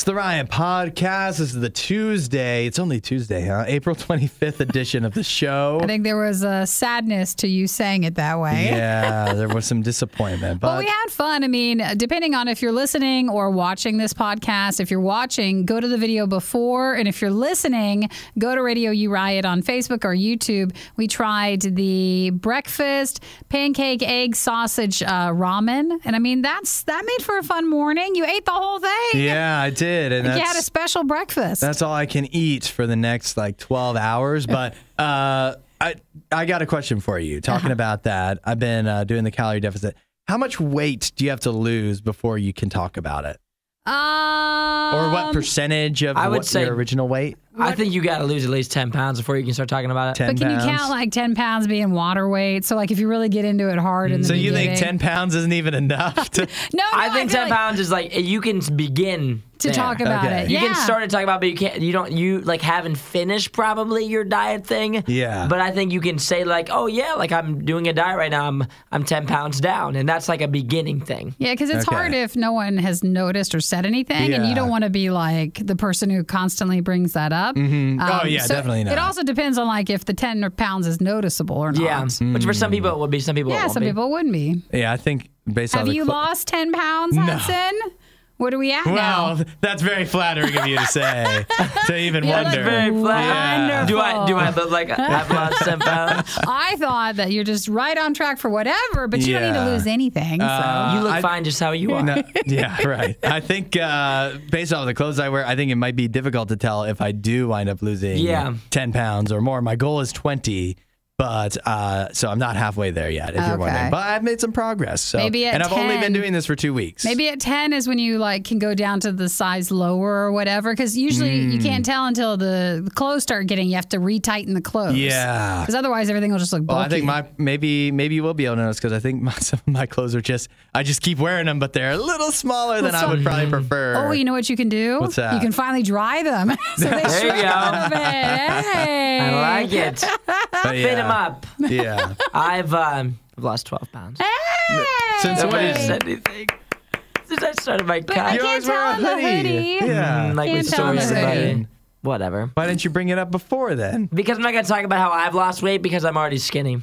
It's the Riot Podcast. This is the Tuesday. It's only Tuesday, huh? April 25th edition of the show. I think there was a sadness to you saying it that way. Yeah, there was some disappointment. But we had fun. I mean, depending on if you're listening or watching this podcast, if you're watching, go to the video before. And if you're listening, go to RadioU Riot on Facebook or YouTube. We tried the breakfast, pancake, egg, sausage, ramen. And I mean, that made for a fun morning. You ate the whole thing. Yeah, I did. And you had a special breakfast. That's all I can eat for the next 12 hours. But I got a question for you. Talking about that, I've been doing the calorie deficit. How much weight do you have to lose before you can talk about it? Or what percentage of your original weight? I think you got to lose at least 10 pounds before you can start talking about it. 10 But can pounds? you count 10 pounds being water weight? So if you really get into it hard in the beginning. So you think 10 pounds isn't even enough? No, I think 10 pounds is you can begin to talk about it. You can start to talk about it, but you haven't finished probably your diet thing. Yeah. But I think you can say I'm doing a diet right now. I'm 10 pounds down, and that's like a beginning thing. Yeah, because it's hard if no one has noticed or said anything, and you don't want to be like the person who constantly brings that up. Mm-hmm. Definitely not. It also depends on if the 10 pounds is noticeable or not. Yeah, which for some people it would be, some people it won't some people it wouldn't be. Yeah, I think based on Have you lost 10 pounds, Hudson? What are we at now? Well, that's very flattering of you to say. To even wonder. That's very flattering. Yeah. Do I look like I've lost 10 pounds? I thought that you're just right on track for whatever, but you don't need to lose anything. So. You look fine just how you are. No, yeah, right. I think based off the clothes I wear, I think it might be difficult to tell if I do wind up losing 10 pounds or more. My goal is 20. But so I'm not halfway there yet, if you're wondering. But I've made some progress. So, maybe at and I've 10, only been doing this for 2 weeks. Maybe at 10 is when you can go down to the size lower or whatever. Because usually you can't tell until the clothes start getting. You have to retighten the clothes. Yeah. Because otherwise everything will just look bulky. Well, I think maybe you will be able to notice because I think some of my clothes are I just keep wearing them, but they're a little smaller than I would probably prefer. Oh, you know what you can do? What's that? You can finally dry them. So they shrink a little bit. Hey. I like it. Fit them up. Yeah. I've lost 12 pounds. Hey. Since Nobody when? said anything. Since I started my But I cut. can't tell on the hoodie. Yeah. Like we Can't tell on stories the about hoodie. it. Whatever. Why didn't you bring it up before then? Because I'm not going to talk about how I've lost weight because I'm already skinny.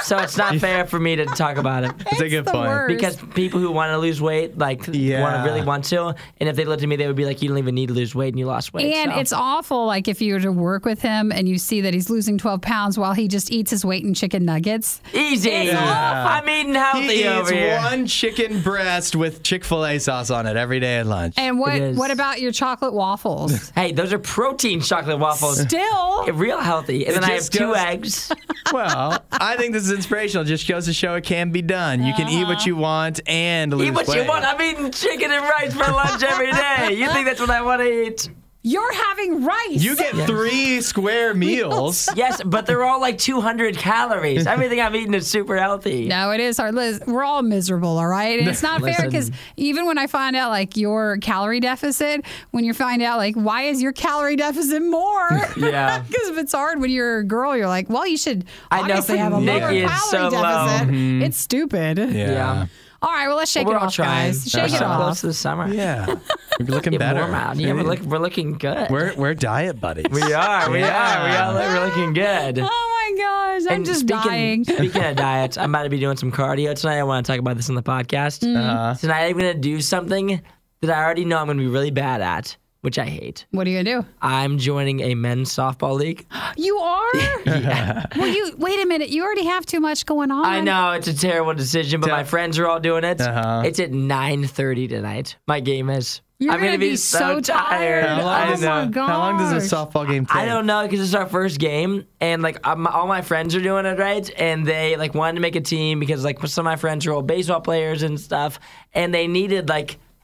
So it's not fair for me to talk about it. It's a good the point. worst. Because people who want to lose weight, really want to, and if they looked at me, they would be like, you don't even need to lose weight and you lost weight. And it's awful, if you were to work with him and you see that he's losing 12 pounds while he just eats his weight in chicken nuggets. Easy. I'm eating healthy He over eats here. one chicken breast with Chick-fil-A sauce on it every day at lunch. And what about your chocolate waffles? Hey, those are protein chocolate waffles. Still. Real healthy. And then I have just 2 goes- eggs. Well, I think this is inspirational. Just goes to show it can be done. You can eat what you want and lose Eat what weight. you want. I'm eating chicken and rice for lunch every day. You think that's what I want to eat? You're having rice. You get 3 square meals. Yes, but they're all 200 calories. Everything I'm eating is super healthy. No, it is hard. Liz, we're all miserable, all right? And it's not fair because even when I find out your calorie deficit, when you find out why is your calorie deficit more? Yeah. Because if it's hard when you're a girl, you're like, well, you should I know obviously for have a Nick lower is calorie so low. deficit. It's stupid. Yeah. All right, well, let's shake We're it all off, trying. guys. Shake We're it so off. close to the summer. Yeah. We're looking Get better. warm out. Yeah, we're looking good. We're diet buddies. We are. We're looking good. Oh my gosh, I'm just dying. Speaking of diets, I'm about to be doing some cardio tonight. I want to talk about this on the podcast. Tonight I'm going to do something that I already know I'm going to be really bad at, which I hate. What are you gonna do? I'm joining a men's softball league. You are? Yeah. Well, wait a minute. You already have too much going on. I know it's a terrible decision, but my friends are all doing it. It's at 9:30 tonight. My game is. You're I'm gonna be so tired. How long, How long does a softball game take? I don't know because it's our first game, and all my friends are doing it right, and they wanted to make a team because some of my friends are all baseball players and stuff, and they needed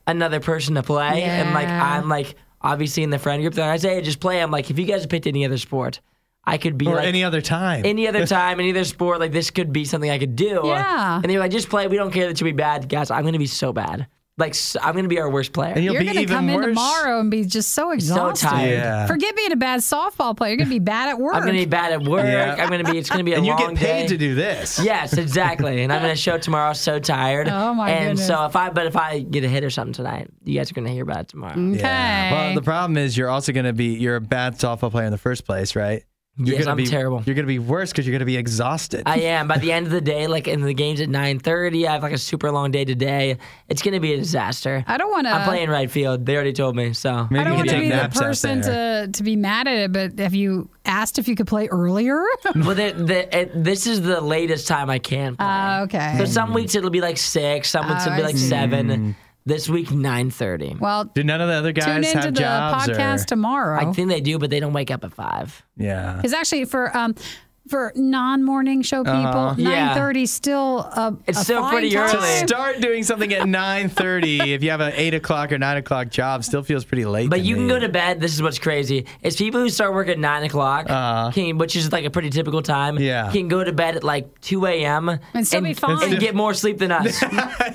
another person to play, and I'm obviously in the friend group. I say just play. I'm if you guys have picked any other sport, I could be any other time. Any other time, any other sport, this could be something I could do. Yeah. And they're just play. We don't care that you'll be bad, guys. I'm gonna be so bad. Like, I'm going to be our worst player. And you'll You're be going to even come in worse. tomorrow and be just so exhausted. tired. Yeah. Forget being a bad softball player. You're going to be bad at work. I'm going to be bad at work. Yeah. It's going to be a And you long get paid day. to do this. Yes, exactly. And I'm going to show tomorrow so tired. Oh, my and goodness. so if I get a hit or something tonight, you guys are going to hear about it tomorrow. Okay. Yeah. Well, the problem is you're also going to be, you're a bad softball player in the first place, right? You're Yes, gonna I'm be terrible. You're going to be worse because you're going to be exhausted. I am. By the end of the day, like in the game's at 9:30, I have like a super long day today. It's going to be a disaster. I don't want to. I'm playing right field. They already told me. So Maybe I don't you want can to take be the naps out person there. to be mad at it, but have you asked if you could play earlier? well, this is the latest time I can play. Okay. So some weeks it'll be like 6, some weeks it'll be I like see. 7. This week 9:30. Well, Do none of the other guys tune into have the jobs? podcast or? tomorrow. I think they do, but they don't wake up at 5. Yeah. Because actually, for non-morning show people, Yeah. 9:30 still It's a still fine pretty time. early. Start doing something at 9:30 if you have an 8 o'clock or 9 o'clock job. Still feels pretty late. But to you can me. go to bed. This is what's crazy. It's people who start work at 9 o'clock, which is like a pretty typical time, Yeah. can go to bed at like 2 a.m. And still be fine. And get more sleep than us.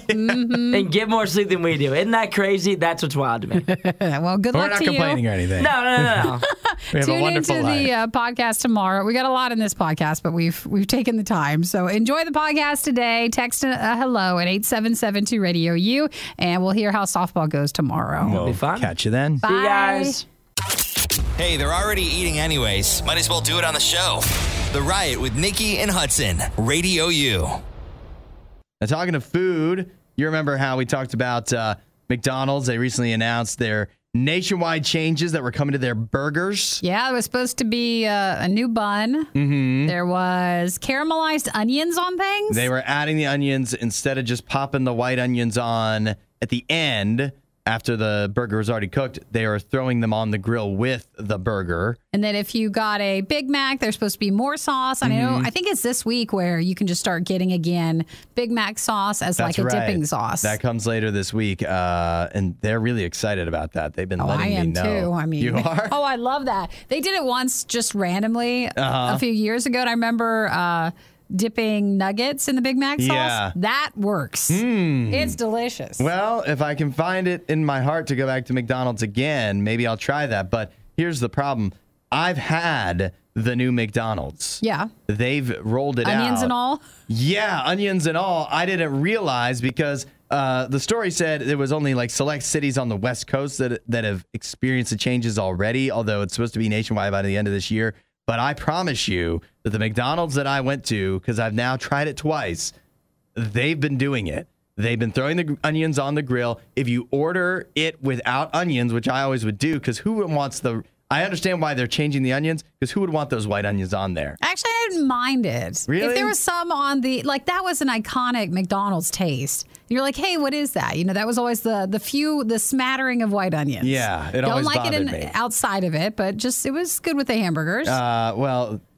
And get more sleep than we do. Isn't that crazy? That's what's wild to me. Well, good We're luck not to complaining you. or anything. No. We have a Tune wonderful into life. the podcast tomorrow. We got a lot in this podcast, but we've taken the time. So enjoy the podcast today. Text a hello at 877-2-RADIO-U, and we'll hear how softball goes tomorrow. We'll be fun. catch you then. Bye. See you guys. Hey, they're already eating anyways. Might as well do it on the show. The Riot with Nikki and Hudson. Radio U. Now, talking of food, you remember how we talked about McDonald's? They recently announced their nationwide changes that were coming to their burgers. Yeah, there was supposed to be a new bun. Mm-hmm. There was caramelized onions on things. They were adding the onions instead of just popping the white onions on at the end after the burger was already cooked. They are throwing them on the grill with the burger. And then if you got a Big Mac, there's supposed to be more sauce. I think it's this week where you can just start getting again Big Mac sauce as That's like a right. dipping sauce. That comes later this week, and they're really excited about that. They've been I letting me am know. too. I mean, you are? Oh, I love that. They did it once just randomly a few years ago. And I remember dipping nuggets in the Big Mac sauce. Yeah. That works. It's delicious. Well, if I can find it in my heart to go back to McDonald's again, maybe I'll try that. But here's the problem. I've had the new McDonald's. Yeah. They've rolled it out. Onions and all. Yeah, onions and all. I didn't realize because the story said there was only like select cities on the West Coast that have experienced the changes already, although it's supposed to be nationwide by the end of this year. But I promise you that the McDonald's that I went to, because I've now tried it twice, they've been doing it. They've been throwing the onions on the grill. If you order it without onions, which I always would do, because who wants I understand why they're changing the onions, because who would want those white onions on there? Actually, I didn't mind it. Really? If there was some on that was an iconic McDonald's taste. You're like, hey, what is that? That was always the smattering of white onions. Yeah, it Don't always like bothered it me. outside of it, but it was good with the hamburgers.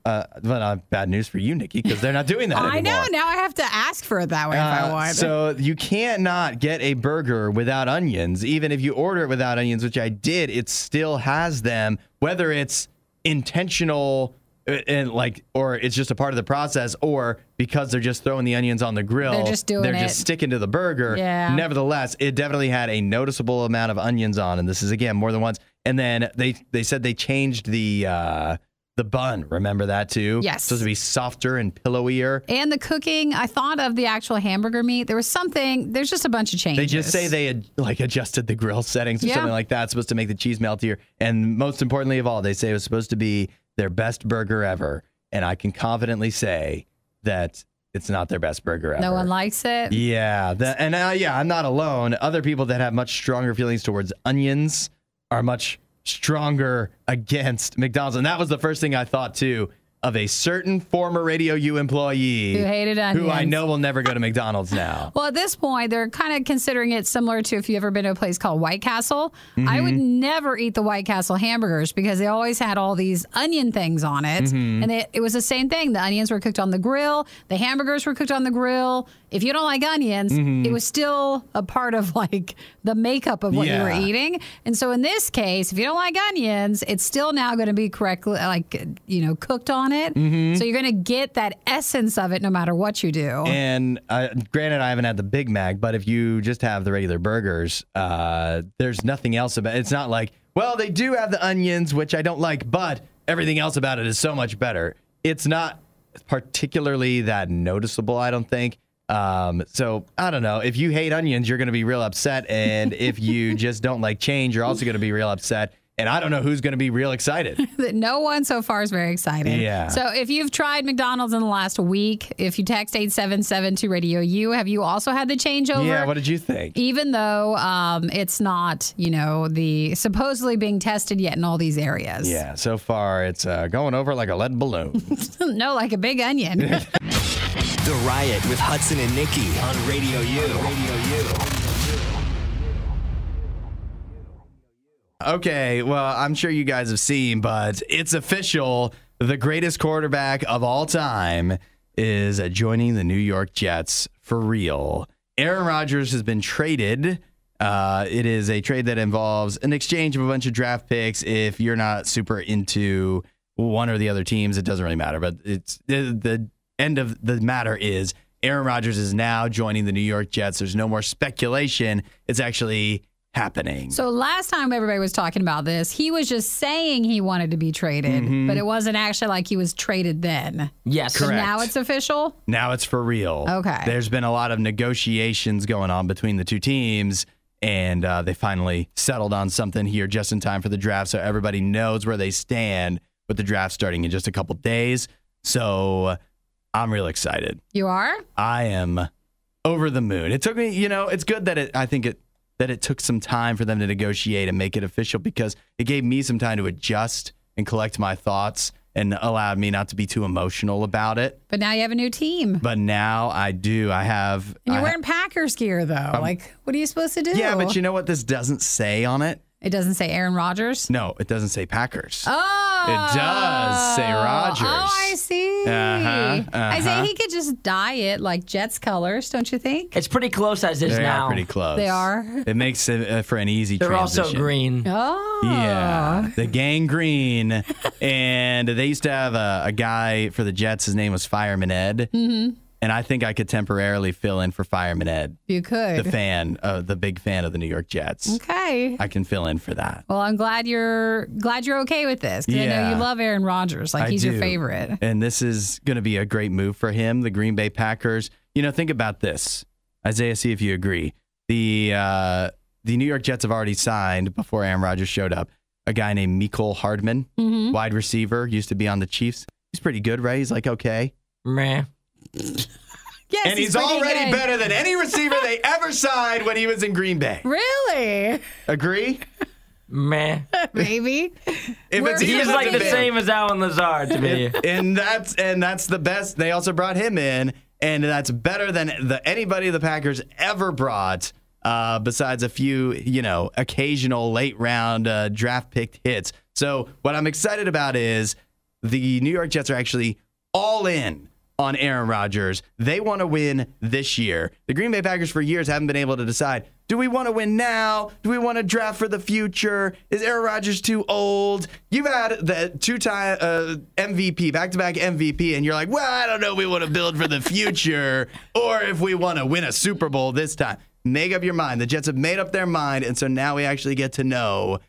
Bad news for you, Nikki, because they're not doing that anymore. I know. Now I have to ask for it that way if I want. So you can't not get a burger without onions. Even if you order it without onions, which I did, it still has them, whether it's intentional or it's just a part of the process, or because they're just throwing the onions on the grill. They're just doing They're it. just sticking to the burger. Yeah. Nevertheless, it definitely had a noticeable amount of onions on, and this is, again, more than once. And then they said they changed the bun. Remember that too? Yes. Supposed to be softer and pillowier. And the cooking, I thought of the actual hamburger meat. There's just a bunch of changes. They just say they had adjusted the grill settings or Yeah. something like that. It's supposed to make the cheese meltier. And most importantly of all, they say it was supposed to be their best burger ever. And I can confidently say that it's not their best burger ever. No one likes it. Yeah. I'm not alone. Other people that have much stronger feelings towards onions are much stronger against McDonald's. And that was the first thing I thought, too, of a certain former Radio U employee Who hated onions. who I know will never go to McDonald's now. Well, at this point, they're kind of considering it similar to if you've ever been to a place called White Castle. I would never eat the White Castle hamburgers because they always had all these onion things on it. And it was the same thing. The onions were cooked on the grill. The hamburgers were cooked on the grill. if you don't like onions, it was still a part of like the makeup of what you were eating. And so in this case, if you don't like onions, it's still now going to be correctly, like, cooked on it. So you're going to get that essence of it no matter what you do. And granted, I haven't had the Big Mac, but if you just have the regular burgers, there's nothing else about it. It's not like, well, they do have the onions, which I don't like, but everything else about it is so much better. It's not particularly that noticeable, I don't think. So I don't know. If you hate onions, you're going to be real upset. And if you just don't like change, you're also going to be real upset. And I don't know who's going to be real excited. No one so far is very excited. Yeah. So if you've tried McDonald's in the last week, if you text 877 to Radio U, have you also had the changeover? Yeah, what did you think? Even though it's not, the supposedly being tested yet in all these areas. Yeah, so far it's going over like a lead balloon. No, like a big onion. The Riot with Hudson and Nikki on Radio U. Okay, well, I'm sure you guys have seen, but it's official. The greatest quarterback of all time is joining the New York Jets for real. Aaron Rodgers has been traded. It is a trade that involves an exchange of a bunch of draft picks. If you're not super into one or the other teams, it doesn't really matter. But it's the end of the matter is Aaron Rodgers is now joining the New York Jets. There's no more speculation. It's actually happening. So last time everybody was talking about this, he was just saying he wanted to be traded, but it wasn't actually like he was traded then. Yes. So Correct. now it's official? Now it's for real. Okay. There's been a lot of negotiations going on between the two teams, and they finally settled on something here just in time for the draft, so everybody knows where they stand with the draft starting in just a couple days. So I'm real excited. You are? I am over the moon. It took me, it's good that it took some time for them to negotiate and make it official, because it gave me some time to adjust and collect my thoughts and allowed me not to be too emotional about it. But now you have a new team. But now I do. I have. And you're wearing Packers gear, though. What are you supposed to do? Yeah, but you know what this doesn't say on it? It doesn't say Aaron Rodgers? No, it doesn't say Packers. Oh. It does say Rodgers. Oh, I see. Isaiah, he could just dye it like Jets colors, don't you think? It's pretty close as is They now. are pretty close. They are? It makes it for an easy They're transition. also green. Oh. Yeah, the gang green. And they used to have a guy for the Jets. His name was Fireman Ed. Mm-hmm. And I think I could temporarily fill in for Fireman Ed. You could. The big fan of the New York Jets. Okay. I can fill in for that. Well, I'm glad you're okay with this, because I know you love Aaron Rodgers. Like, he's your favorite. And this is going to be a great move for him, the Green Bay Packers. Think about this. Isaiah, see if you agree. The New York Jets have already signed, before Aaron Rodgers showed up, a guy named Mecole Hardman, wide receiver, used to be on the Chiefs. He's pretty good, right? He's like, okay. Meh. Yes, and he's already better than any receiver they ever signed when he was in Green Bay. Really? Agree? Meh. Maybe. He's like the same as Alan Lazard to me. And that's the best. They also brought him in, and that's better than anybody the Packers ever brought, besides a few, occasional late round draft picked hits. So what I'm excited about is the New York Jets are actually all in on Aaron Rodgers. They want to win this year. The Green Bay Packers for years haven't been able to decide, do we want to win now? Do we want to draft for the future? Is Aaron Rodgers too old? You've had the two-time MVP, back-to-back MVP, and you're like, well, I don't know if we want to build for the future or if we want to win a Super Bowl this time. Make up your mind. The Jets have made up their mind, and so now we actually get to know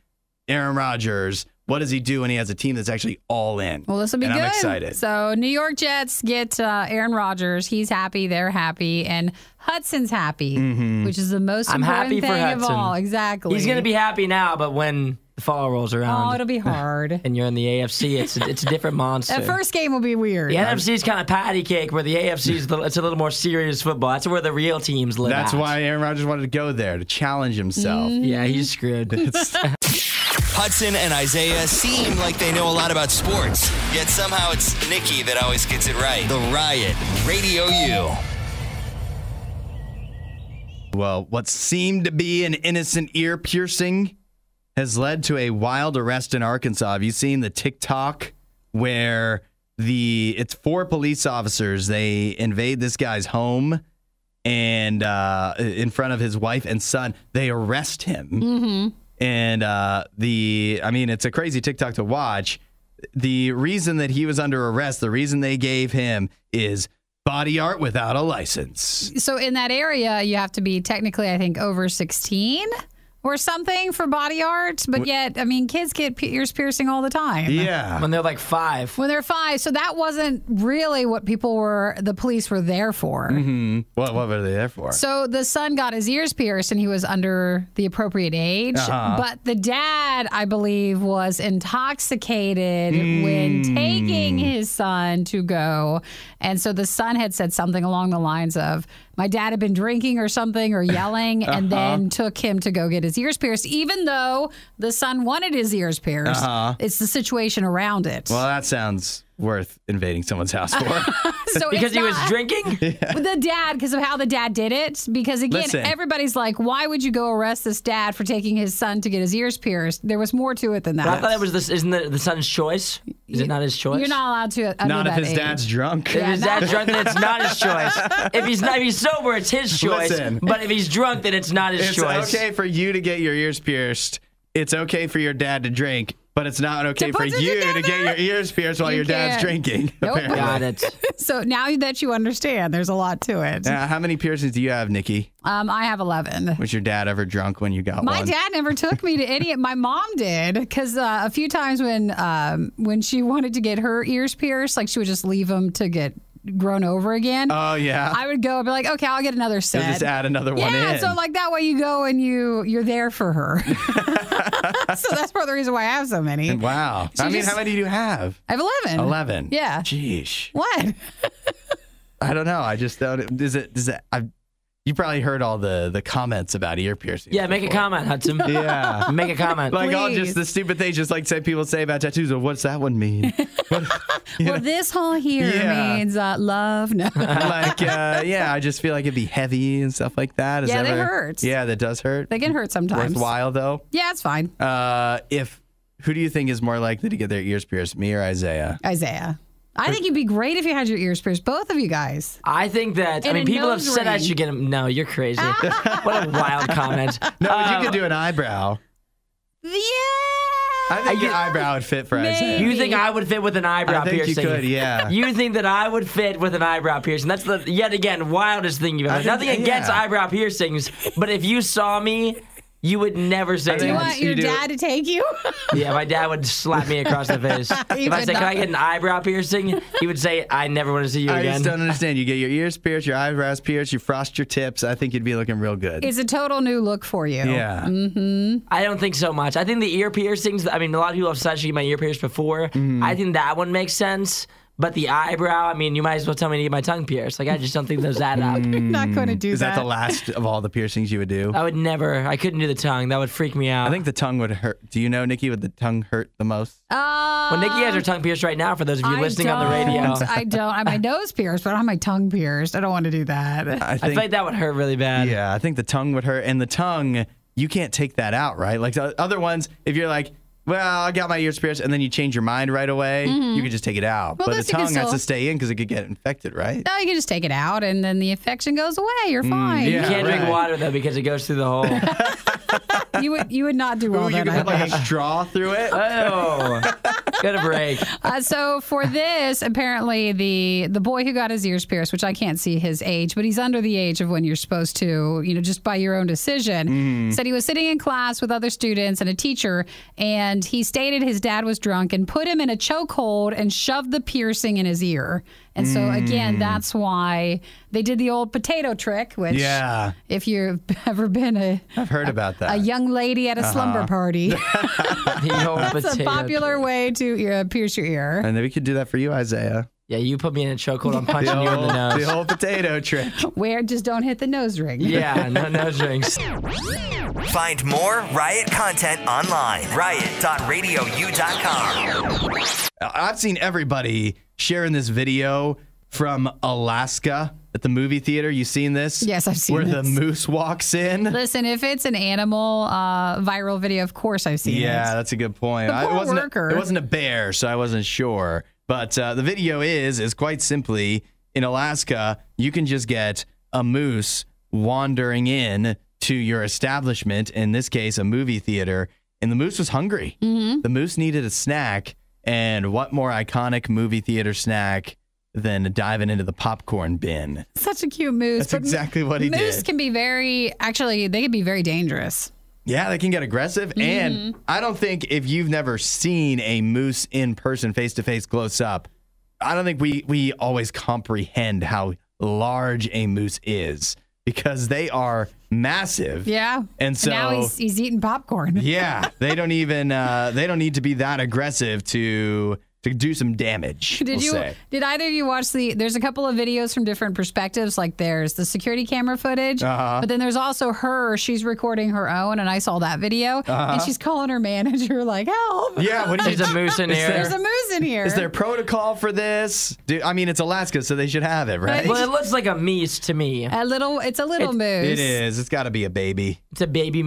Aaron Rodgers. What does he do when he has a team that's actually all in? Well, this will be good. I'm excited. So New York Jets get Aaron Rodgers. He's happy. They're happy. And Hudson's happy, which is the most important thing of all. Exactly. He's going to be happy now, but when the fall rolls around. Oh, it'll be hard. And you're in the AFC, it's a different monster. That first game will be weird. The NFC is kind of patty cake, where the AFC is it's a little more serious football. That's where the real teams live. That's why Aaron Rodgers wanted to go there, to challenge himself. Yeah, he's screwed. Hudson and Isaiah seem like they know a lot about sports, yet somehow it's Nikki that always gets it right. The Riot, Radio U. Well, what seemed to be an innocent ear piercing has led to a wild arrest in Arkansas. Have you seen the TikTok where it's 4 police officers? They invade this guy's home and in front of his wife and son. They arrest him. Mm-hmm. And it's a crazy TikTok to watch. The reason that he was under arrest, the reason they gave him is body art without a license. So in that area, you have to be technically, I think, over 16 or something for body art. But yet, I mean, kids get ears piercing all the time. Yeah. When they're like 5. When they're 5. So that wasn't really what the police were there for. Mm-hmm. What were they there for? So the son got his ears pierced and he was under the appropriate age. Uh-huh. But the dad, I believe, was intoxicated when taking his son to go. And so the son had said something along the lines of, my dad had been drinking or something or yelling and then took him to go get his ears pierced, even though the son wanted his ears pierced. It's the situation around it. Well, that sounds worth invading someone's house for. So Because he was drinking? The dad, because of how the dad did it. Because again, Listen. everybody's like, why would you go arrest this dad for taking his son to get his ears pierced? There was more to it than that. But I thought it was isn't the son's choice? Is it not his choice? You're not allowed to. Not if that his age. dad's drunk. If his dad's drunk, then it's not his choice. If he's sober, it's his choice. Listen. But if he's drunk, then it's not his It's choice. okay for you to get your ears pierced. It's okay for your dad to drink. But it's not okay To for put it you together? to get your ears pierced while You your dad's can't. drinking. Nope. apparently. Got it. So now that you understand, there's a lot to it. How many piercings do you have, Nikki? I have 11. Was your dad ever drunk when you got My one? dad never took me to any. My mom did, because a few times when she wanted to get her ears pierced, like she would just leave them to get grown over again. Oh, yeah. I would go and be like, okay, I'll get another set. You'll just add another one Yeah, in. so like that way you go and you're there for her. So that's part of the reason why I have so many. Wow. She I mean, just- how many do you have? I have 11. 11. Yeah. Jeez. What? I don't know. I just don't. You probably heard all the comments about ear piercings. Yeah, make a comment, Hudson. Yeah. Make a comment. Like all Please. just the stupid things, just like people say about tattoos. Well, what's that one mean? Well, this whole here Yeah. means love. No. I just feel like it'd be heavy and stuff like that. Yeah, they hurt. Yeah, that does hurt. They can hurt sometimes. Worthwhile though. Yeah, it's fine. Who do you think is more likely to get their ears pierced, me or Isaiah? Isaiah. I think you'd be great if you had your ears pierced, both of you guys. I think that, And a people have nose said I ring. should get him. No, you're crazy. What a wild comment. No, but you could do an eyebrow. Yeah. I think your eyebrow would fit for Isaiah. You think I would fit with an eyebrow I think piercing? you could, yeah. You think that I would fit with an eyebrow piercing? That's the, yet again, wildest thing you've ever. I think- Nothing against yeah. eyebrow piercings, but if you saw me, you would never say Do you that. want your do. dad to take you? Yeah, my dad would slap me across the face. If I would said, "Can I not. get an eyebrow piercing?" He would say, "I never want to see you I again." just don't understand. You get your ears pierced, your eyebrows pierced, you frost your tips. I think you'd be looking real good. It's a total new look for you. Yeah. I don't think so much. I think the ear piercings, I mean, a lot of people have said I should get my ear pierced before. I think that one makes sense. But the eyebrow, I mean, you might as well tell me to get my tongue pierced. Like, I just don't think those add up. You're not going to do Is that the last of all the piercings you would do? I would never. I couldn't do the tongue. That would freak me out. I think the tongue would hurt. Do you know, Nikki, would the tongue hurt the most? Well, Nikki has her tongue pierced right now for those of you listening on the radio. I don't. I have my nose pierced, but I don't have my tongue pierced. I don't want to do that. I feel like that would hurt really bad. Yeah, I think the tongue would hurt. And the tongue, you can't take that out, right? Like the other ones, if you're like, well, I got my ears pierced, and then you change your mind right away, you can just take it out. Well, but the this you can tongue has still- to stay in because it could get infected, right? No, you can just take it out, and then the infection goes away. You're fine. yeah. You can't drink Right. water, though, because it goes through the hole. You would not do well Ooh, you then. could I put like think. a straw through it. Oh, got a break. So for this, apparently the boy who got his ears pierced, which I can't see his age, but he's under the age of when you're supposed to, just by your own decision, said he was sitting in class with other students and a teacher, and he stated his dad was drunk and put him in a chokehold and shoved the piercing in his ear. And so again, that's why they did the old potato trick, which Yeah. if you've ever been I've heard about that. a young lady at a slumber party, The old that's a potato popular trick. way to pierce your ear. And then we could do that for you, Isaiah. Yeah, you put me in a chokehold. I'm punching you in the nose. The whole potato trick. Where just don't hit the nose ring. Yeah, no nose rings. Find more Riot content online. Riot.radiou.com. I've seen everybody sharing this video from Alaska at the movie theater. You seen this? Yes, I've seen Where the this. moose walks in. Listen, if it's an animal viral video, of course I've seen Yeah, it. that's a good point. The poor it wasn't worker. it wasn't a bear, so I wasn't sure. But the video is quite simply in Alaska, you can just get a moose wandering in to your establishment, in this case, a movie theater, and the moose was hungry. The moose needed a snack, and what more iconic movie theater snack than diving into the popcorn bin? Such a cute moose. That's exactly what he did. Moose can be they can be very dangerous. Yeah, they can get aggressive. And I don't think if you've never seen a moose in person, face-to-face, close up, I don't think we always comprehend how large a moose is, because they are massive. Yeah. And so now he's eating popcorn. Yeah, they don't need to be that aggressive to do some damage. Did either of you watch there's a couple of videos from different perspectives, like there's the security camera footage, but then there's also she's recording her own, and I saw that video, and she's calling her manager like, help. Yeah, There's a moose in here. There's a moose in here. Is there protocol for this? I mean, it's Alaska, so they should have it, right? Well, it looks like a meese to me. It's a little moose. It is. It's got to be a baby. It's a baby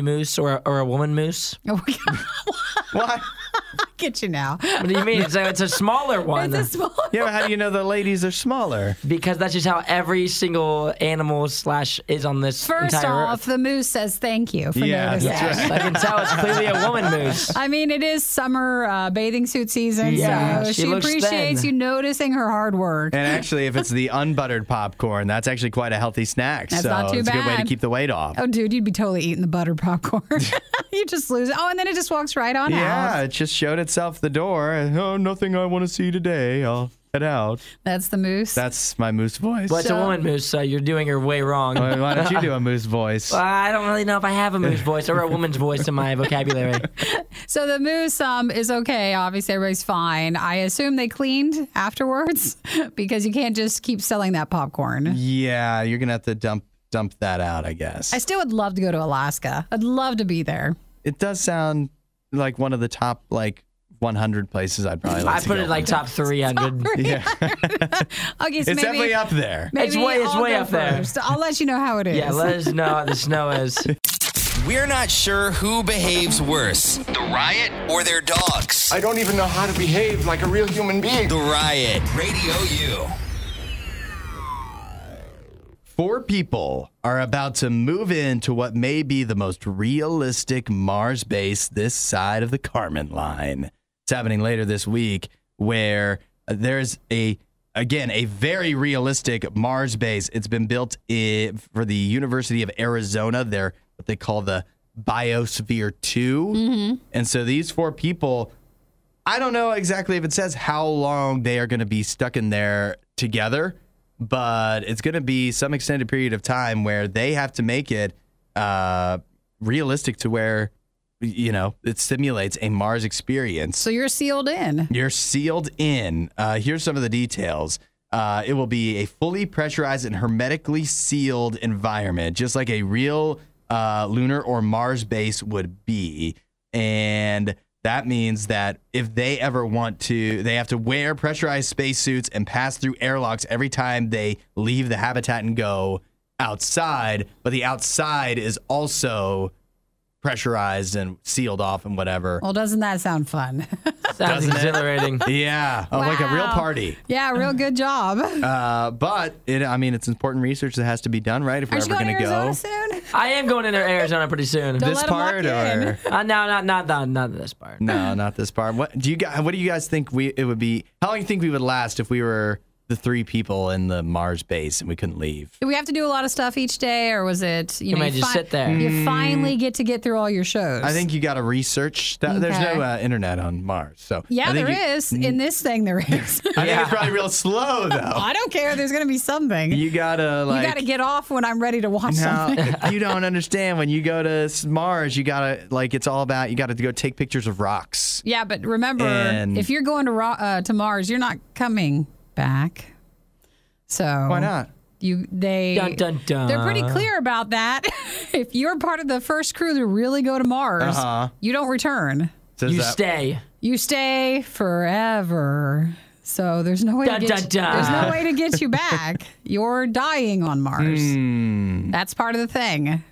moose or a woman moose. Oh, What? I get you now. What do you mean? It's a smaller one. It's a small. Yeah, but how do you know the ladies are smaller? Because that's just how every single animal / is on this First entire off, the moose says thank you for noticing. Yes, I can tell it's clearly a woman moose. I mean, it is summer bathing suit season, Yeah, so she she looks appreciates thin. you noticing her hard work. And actually, if it's the unbuttered popcorn, that's actually quite a healthy snack. That's so not too it's a good way to bad. keep the weight off. Oh, dude, you'd be totally eating the buttered popcorn. You just lose it. Oh, and then it just walks right on Yeah, out. it just showed itself the door. Oh, nothing I want to see today. I'll head out. That's the moose. That's my moose voice. Well, it's a woman moose, so you're doing her way wrong. Why don't you do a moose voice? Well, I don't really know if I have a moose voice or a woman's voice in my vocabulary. So the moose is okay. Obviously, everybody's fine. I assume they cleaned afterwards because you can't just keep selling that popcorn. Yeah, you're gonna have to dump that out, I guess. I still would love to go to Alaska. I'd love to be there. It does sound like one of the top 100 places I'd probably like I to put go. it top 300. Yeah, Okay, so it's definitely up there. Maybe It's way I'll go up there. first. I'll let you know how it is. Yeah, let us know how the snow is. We're not sure who behaves worse, the Riot or their dogs. I don't even know how to behave like a real human being. The Riot, Radio U. 4 people are about to move into what may be the most realistic Mars base this side of the Kármán line. It's happening later this week, where there's a very realistic Mars base. It's been built for the University of Arizona. They're what they call the Biosphere 2. And so these 4 people, I don't know exactly if it says how long they are going to be stuck in there together, but it's going to be some extended period of time where they have to make it realistic to where, it simulates a Mars experience. So you're sealed in. You're sealed in. Here's some of the details. It will be a fully pressurized and hermetically sealed environment, just like a real lunar or Mars base would be. And that means that if they ever want to, they have to wear pressurized spacesuits and pass through airlocks every time they leave the habitat and go outside. But the outside is also pressurized and sealed off and whatever. Well, doesn't that sound fun? Sounds exhilarating. Yeah, like a real Wow. party. Yeah, real good job. But it's important research that has to be done, right? If we're Aren't you ever going going to to go. Arizona soon? I am going into Arizona pretty soon. Don't This let 'em lock part you in. or No, not this part. no, not this part. What do you guys think it would be? How long do you think we would last if we were the 3 people in the Mars base and we couldn't leave? Do we have to do a lot of stuff each day, or was it, You might just sit there. You finally get to get through all your shows? I think you got to research that. There's no Okay. internet on Mars, so Yeah, I think there is. In this thing, there is. I think it's probably real slow though. I don't care. There's going to be something. You gotta You got to get off when I'm ready to watch No, something. you don't understand. When you go to Mars, you gotta it's all about you gotta go take pictures of rocks. Yeah, but remember, And- if you're going to Mars, you're not coming back. So Why not? Dun, dun, dun. They're pretty clear about that. If you're part of the first crew to really go to Mars, you don't return. Says You that- stay. You stay forever. So there's no way Dun, to dun, get dun. there's no way to get you back. You're dying on Mars. That's part of the thing.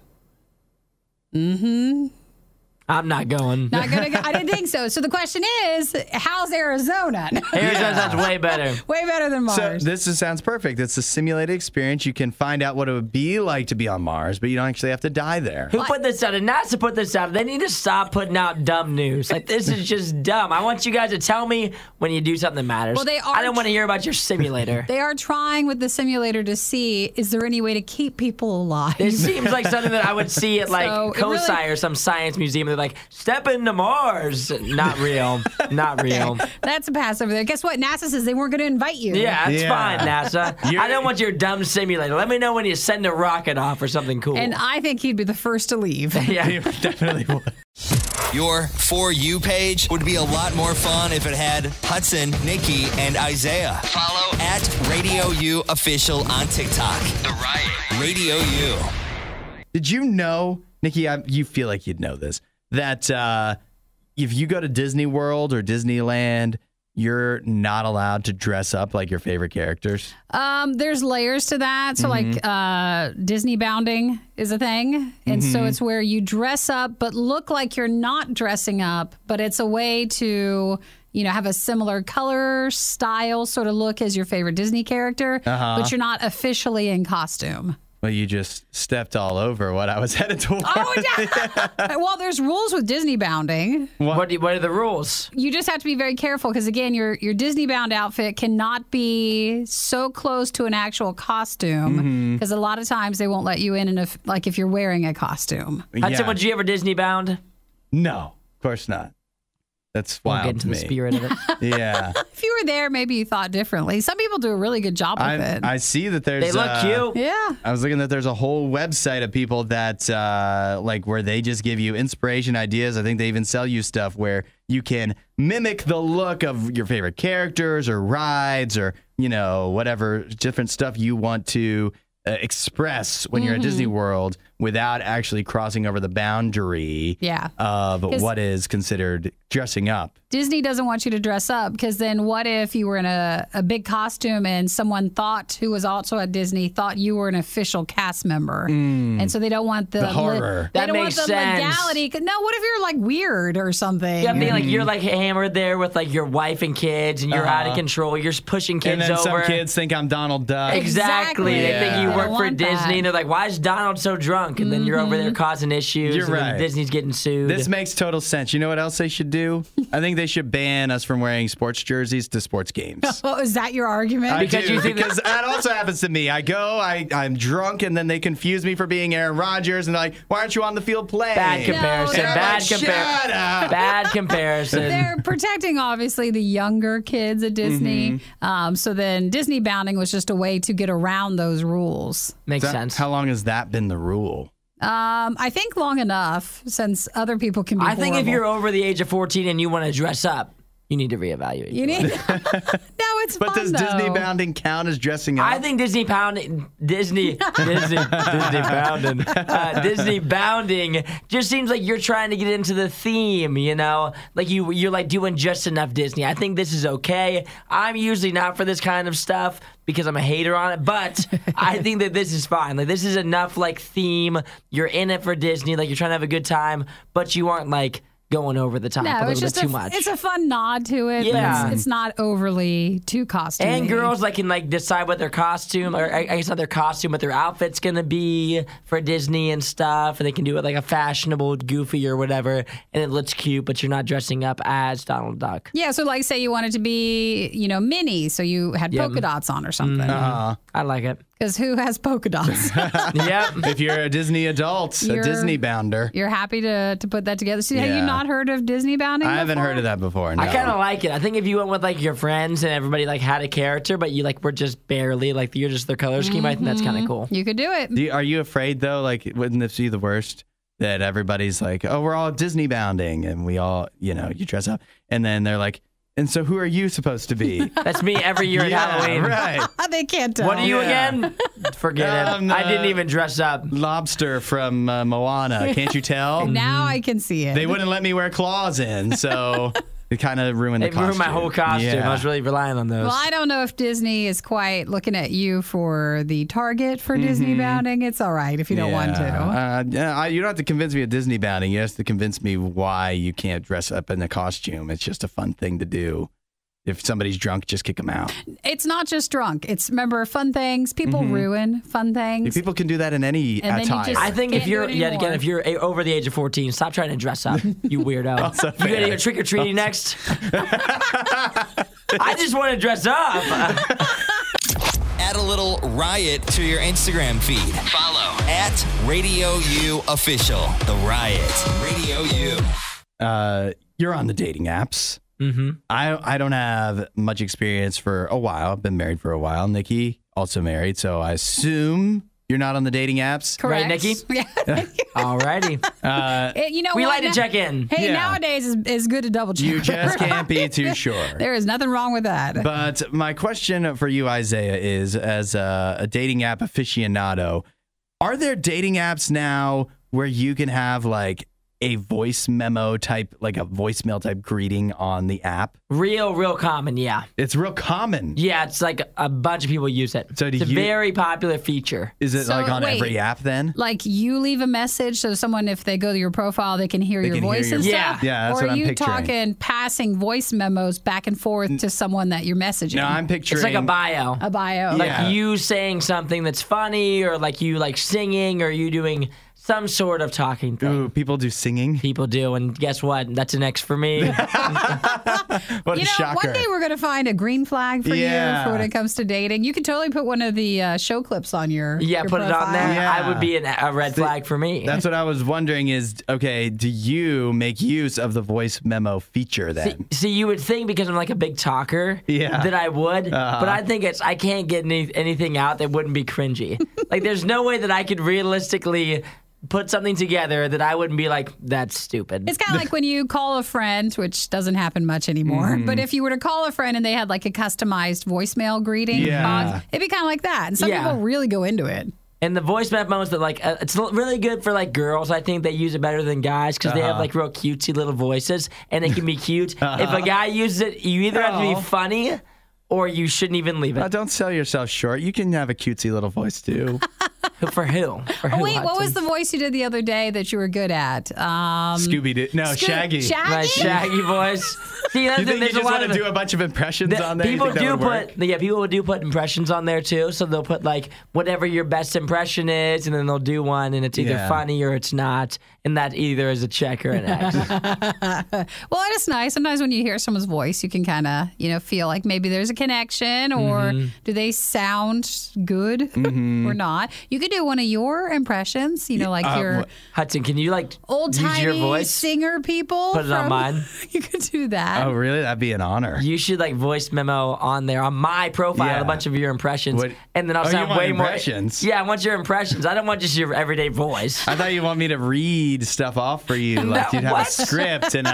I'm not going. Not gonna go. I didn't think so. So the question is, how's Arizona? Arizona sounds way better. Way better than Mars. So sounds perfect. It's a simulated experience. You can find out what it would be like to be on Mars, but you don't actually have to die there. Who put this out? And NASA put this out. They need to stop putting out dumb news. Like, this is just dumb. I want you guys to tell me when you do something that matters. Well, they are I don't want to hear about your simulator. They are trying with the simulator to see, is there any way to keep people alive? It seems like something that I would see at like So, it COSI really- or some science museum. They're like, step into Mars. Not real. Not real. That's a pass over there. Guess what? NASA says they weren't going to invite you. Yeah, that's Yeah. fine, NASA. I don't want your dumb simulator. Let me know when you send a rocket off or something cool. And I think he'd be the first to leave. yeah. You definitely would. Your For You page would be a lot more fun if it had Hudson, Nikki, and Isaiah. Follow at RadioU Official on TikTok. The Riot. Radio U. Did you know, Nikki, you feel like you'd know this, that if you go to Disney World or Disneyland, you're not allowed to dress up like your favorite characters? There's layers to that. So like Disneybounding is a thing. And so it's where you dress up but look like you're not dressing up, but it's a way to, have a similar color, style, sort of look as your favorite Disney character, but you're not officially in costume. Well, you just stepped all over what I was headed toward. Oh, yeah. Well, there's rules with Disneybounding. What are the rules? You just have to be very careful because, again, your Disneybound outfit cannot be so close to an actual costume because a lot of times they won't let you in if you're wearing a costume. Hudson, would you ever Disney bound? No, of course not. That's We'll wild get into to the me. spirit of it. Yeah. If you were there, maybe you thought differently. Some people do a really good job with it. I see that there's... They look cute. Yeah. I was looking that there's a whole website of people that where they just give you inspiration ideas. I think they even sell you stuff where you can mimic the look of your favorite characters or rides or, whatever different stuff you want to express when you're at Disney World without actually crossing over the boundary of what is considered dressing up. Disney doesn't want you to dress up because then what if you were in a big costume and someone who was also at Disney thought you were an official cast member. And so they don't want the horror. They That don't makes want the sense. legality. No, what if you're like weird or something? Yeah, I mean, like you're like hammered there with like your wife and kids, and you're out of control. You're just pushing kids And then over. some kids think I'm Donald Duck. Exactly. They Yeah. think you They work don't for want Disney, that. and they're like, "Why is Donald so drunk?" And then you're over there causing issues. You're and then right. Disney's getting sued. This makes total sense. You know what else they should do? I think they should ban us from wearing sports jerseys to sports games. Oh, is that your argument? I Because do, you think because that also happens to me. I go, I'm drunk, and then they confuse me for being Aaron Rodgers, and they're like, "Why aren't you on the field playing?" Bad comparison. And I'm Bad like, comparison. Shut up. Bad comparison. They're protecting, obviously, the younger kids at Disney. So then Disneybounding was just a way to get around those rules. Makes sense. How long has that been the rule? I think long enough since other people can be I think if horrible. you're over the age of 14 and you want to dress up, you need to reevaluate. You need... No, it's But fun, does though. Disneybounding count as dressing up? I think Disney bounding just seems like you're trying to get into the theme, like you're like doing just enough Disney. I think this is okay. I'm usually not for this kind of stuff because I'm a hater on it, but I think that this is fine. Like this is enough like theme. You're in it for Disney, like you're trying to have a good time, but you aren't like going over the top a No, little it's bit just too much. It's a fun nod to it. Yeah. But it's not overly too costumey. And girls like can like decide what their costume, or I guess not their costume, but their outfit's gonna be for Disney and stuff, and they can do it like a fashionable, goofy or whatever, and it looks cute, but you're not dressing up as Donald Duck. Yeah, so like say you wanted to be, Minnie, so you had polka dots on or something. I like it. Because who has polka dots? Yep. If you're a Disney adult, a You're- Disney bounder. You're happy to put that together. So have Yeah. you not heard of Disneybounding I haven't before? heard of that before. No. I kind of like it. I think if you went with like your friends and everybody like had a character, but you like were just barely like you're just their color scheme, I think that's kind of cool. You could do it. Are you afraid though? Like, wouldn't this be the worst? That everybody's like, "Oh, we're all Disney bounding," and we all, you dress up, and then they're like, "And so, who are you supposed to be?" That's me every year at Halloween. right. They can't tell. What are you Yeah. again? Forget it. I'm I didn't even dress up. Lobster from Moana. Can't you tell? Now I can see it. They wouldn't let me wear claws in, so It kind of ruined the It costume. ruined my whole costume. Yeah. I was really relying on those. Well, I don't know if Disney is quite looking at you for the target for Disneybounding. It's all right if you don't want to. You don't have to convince me of Disneybounding. You have to convince me why you can't dress up in a costume. It's just a fun thing to do. If somebody's drunk, just kick them out. It's not just drunk. It's, remember, fun things. People ruin fun things. People can do that in any And then you attire. just- I think Can't if you're do it anymore. if you're over the age of 14, stop trying to dress up, you weirdo. Also You fair. gonna go trick or treating next? I just want to dress up. Add a little riot to your Instagram feed. Follow at RadioU Official. The Riot. Radio U. You're on the dating apps. Mm-hmm. I don't have much experience for a while. I've been married for a while. Nikki, also married. So I assume you're not on the dating apps. Correct. Right, Nikki? Yeah. Alrighty. You know We what? like to check in. Hey, Yeah. nowadays is good to double check. You just can't be too sure. There is nothing wrong with that. But my question for you, Isaiah, is as a dating app aficionado, are there dating apps now where you can have like a voice memo type, like a voicemail type greeting on the app? Real common, yeah. It's real common. Yeah, it's like a bunch of people use it. So do it's a you- very popular feature. Is it So, like on wait. every app then? Like you leave a message so someone, if they go to your profile, they can hear your can hear voice your- and Yeah. stuff? Yeah, that's or what I'm are you picturing. talking passing voice memos back and forth to someone that you're messaging? No, I'm picturing. It's like a bio. a bio. Yeah. Like you saying something that's funny, or like you like singing, or you doing some sort of talking thing. Ooh, people do singing. People do, and guess what? That's an X for me. What a You know, shocker. one day we're going to find a green flag for Yeah. you for when it comes to dating. You could totally put one of the show clips on your Yeah, your put it on profile. there. Yeah. I would be a red flag for me. That's what I was wondering is, okay, do you make use of the voice memo feature then? See, you would think because I'm like a big talker Yeah. that I would, but I think I can't get anything out that wouldn't be cringy. Like, there's no way that I could realistically put something together that I wouldn't be like, that's stupid. It's kind of like when you call a friend, which doesn't happen much anymore. Mm-hmm. But if you were to call a friend and they had like a customized voicemail greeting Yeah. box, it'd be kind of like that. And some Yeah. people really go into it. And the voice memos that like it's really good for like girls. I think they use it better than guys because they have like real cutesy little voices, and it can be cute. If a guy uses it, you either have to be funny or you shouldn't even leave it. Don't sell yourself short. You can have a cutesy little voice too. For who? For who? Oh, wait, what Hudson? was the voice you did the other day that you were good at? Scooby Doo. No, Shaggy. Shaggy? My shaggy voice. See, You think you there's just a lot want of to do a bunch of impressions on there? You People think that do would work? people do put impressions on there too. So they'll put like whatever your best impression is, and then they'll do one, and it's either Yeah. funny or it's not, and that either is a check or an X. Well, it is nice. Sometimes when you hear someone's voice, you can kind of, feel like maybe there's a connection or Mm-hmm. do they sound good or not? You could do one of your impressions, like your Hudson, can you like old use your timey voice? singer people. Put it on mine. You could do that. Oh, really? That'd be an honor. You should like voice memo on there on my profile Yeah. a bunch of your impressions, What- and then I'll Oh, you sound want way impressions? more. Yeah, I want your impressions. I don't want just your everyday voice. I thought you want me to read stuff off for you, like you'd have what? a script, and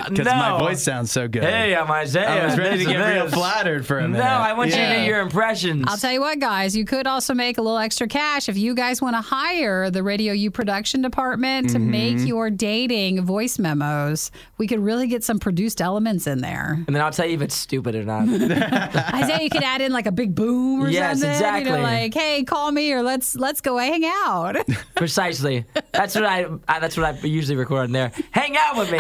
because No. my voice sounds so good. Hey, I'm Isaiah. I was ready to This get and real this. flattered for a minute. No, I want you to Yeah. do your impressions. I'll tell you what, guys, you could also make a little extra cash if you guys want to hire the Radio U production department to make your dating voice memos. We could really get some produced elements in there. and then I'll tell you if it's stupid or not. Isaiah, you could add in like a big boom or Yes, something. exactly. Like, hey, call me or let's go hang out. Precisely. That's what I usually record in there. Hang out with me.